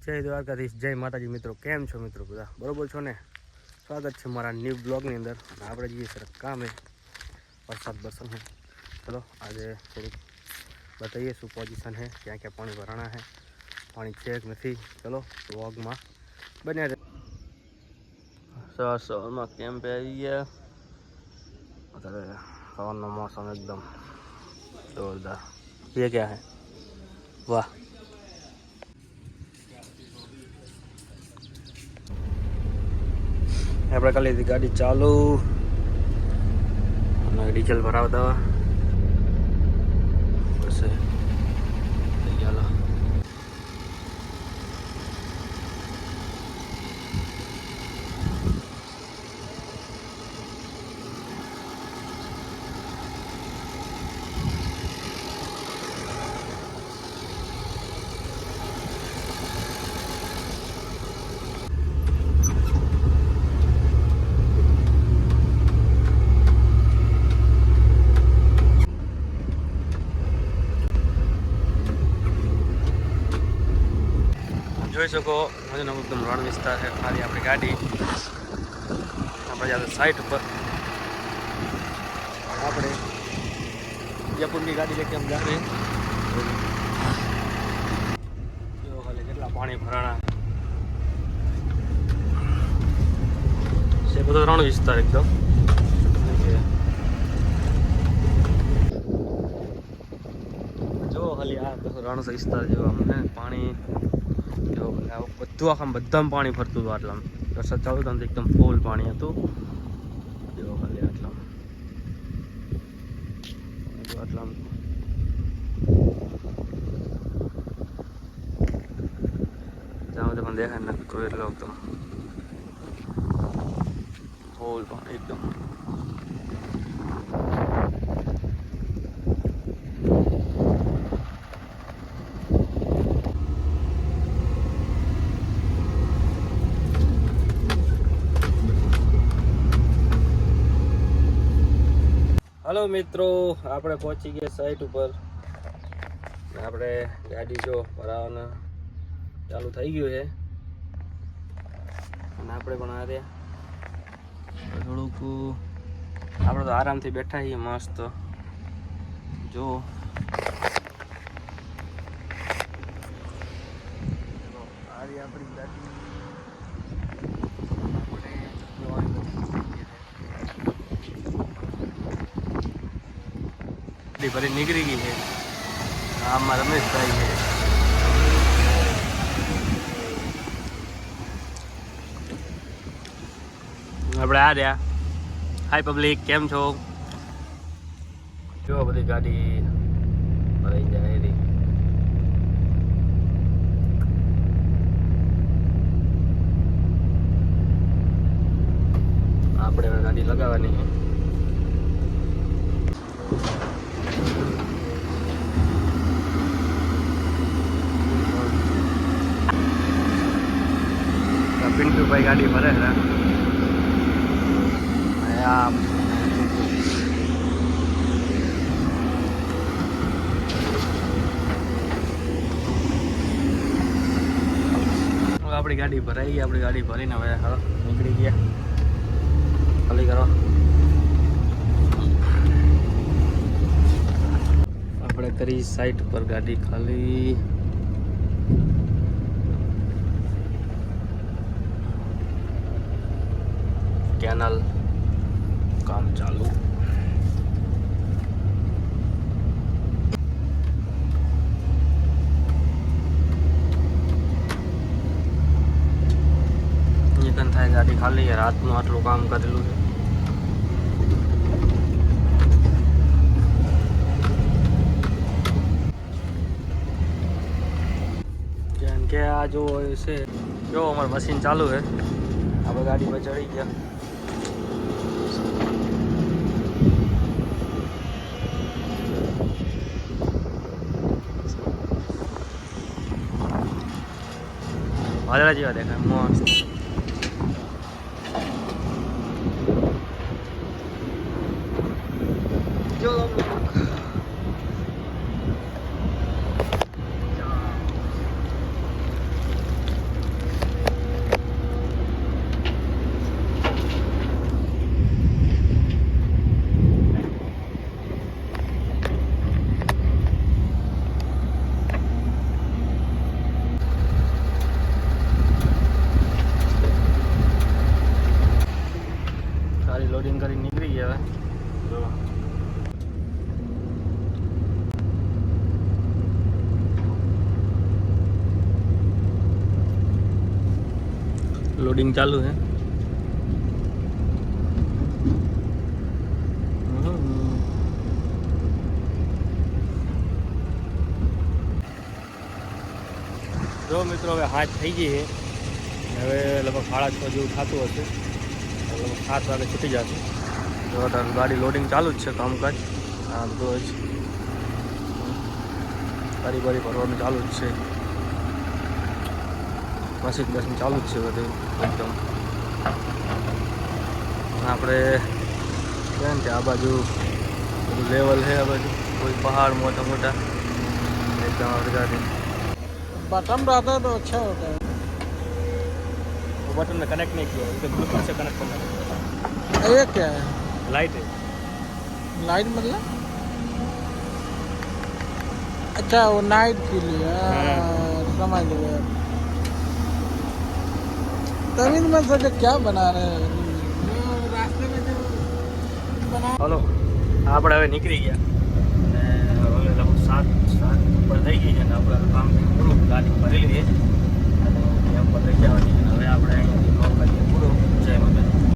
જય દ્વારકાધીશ, જય માતાજી મિત્રો. કેમ છો મિત્રો? બધા બરોબર છો ને? સ્વાગત છે મારા ન્યૂ બ્લોગની અંદર. આપણે જઈએ સર કામે, વરસાદ બરસન है. ચલો આજે થોડુંક બતાવીએ શું પોઝિશન है, ક્યાં ક્યાં પાણી ભરાણા है, પાણી છે કે નથી. ચલો વ્લોગમાં બન્યા રહે. સવારમાં કેમ્પે આવી ગયા. અત્યારે સવારનો મોસમ એકદમ જોરદાર. ये क्या है? वाह. આપણે કાલે ગાડી ચાલુ અને ડીઝલ ભરાવતા બસ થઈ ચાલો. જોઈ શકો મજાનો એકદમ રણ વિસ્તાર છે. ખાલી આપણી ગાડી આપણે જતા સાઈડ ઉપર આપણે જયપુરની ગાડી લઈ કેમ જાવે જો ખાલી કેટલા પાણી ભરાણા છે. બધો રણ વિસ્તાર એકદમ જો ખાલી આ રણ વિસ્તાર જેવા અમને પાણી બધું આખા બધામાં પાણી ફરતું હતું. આટલામાં વરસાદ ચાલુ હતો એકદમ ફૂલ પાણી હતું. જો ખાલી આટલામાં જ્યાં બધે પણ દેખાય નથી એટલો એકદમ ફૂલ પાણી એકદમ. હલો મિત્રો, આપણે પહોંચી ગયા સાઈટ ઉપર. આપણે ગાડી જો ભરાવાના ચાલુ થઈ ગયું છે અને આપણે પણ આ રહ્યા થોડુંક આપણે તો આરામથી બેઠા છીએ મસ્ત. જો આ રહી આપણી ગાડી. ભરી નીકળી ગઈ છે. આમાં રમેશભાઈ છે. આપણે આ રહ્યા. હાય પબ્લિક, કેમ છો? જો બધી ગાડી ભરાઈ જાય રહી. આપણે ગાડી લગાવવાની છે. પિન્ટુભાઈ ગાડી ભરે છે. આપણી ગાડી ભરાઈ ગઈ. આપણી ગાડી ભરીને હવે નીકળી ગયા. ખાલી કરો. આપણે કરી સાઈડ પર ગાડી ખાલી. કેનલ કામ ચાલુ. નીકળ થાય ગાડી ખાલી. રાતનું આટલું કામ કરેલું છે. જેમ કે આ જો છે જો અમારું મશીન ચાલુ છે. આપણે ગાડી પર ચડી ગયા. વાદળા જેવા દેખાય મસ્ત. જો લોડિંગ ચાલુ છે. જો મિત્રો હવે હાથ થઈ ગઈ છે. હવે લગભગ 6:30 જેવું થતું હશે. લગભગ 7 વાગે છૂટી જશે. જો ગાડી લોડિંગ ચાલુ જ છે, કામકાજ આ બધું જ ગાડી ભરવાનું ચાલુ જ છે. મશીન ચાલુ જ છે બધું એકદમ. આપણે કેમ કે આ બાજુ બધું લેવલ છે, આ બાજુ કોઈ પહાડ મોટા મોટા एकदम आपकी गाड़ी बटन रहता है तो अच्छा होता है. वो बटन में कनेक्ट नहीं किया, इसे ब्लूटूथ से कनेक्ट करना है. ये क्या है? लाइट है. लाइट मतलब अच्छा वो नाइट के लिए. समझ गया. तभी मैं सोचा क्या बना रहे हैं रास्ते में जो बना. હલો આપણે હવે નીકળી ગયા અને હવે લગભગ 7 ઉપર થઈ ગઈ છે ને આપણે કામ પૂરું ગાડી ભરેલી છે અને એમ પર લઈ જવાની. હવે આપણે અહીંયાથી બ્લોક કરીએ પૂરો. જય માતા.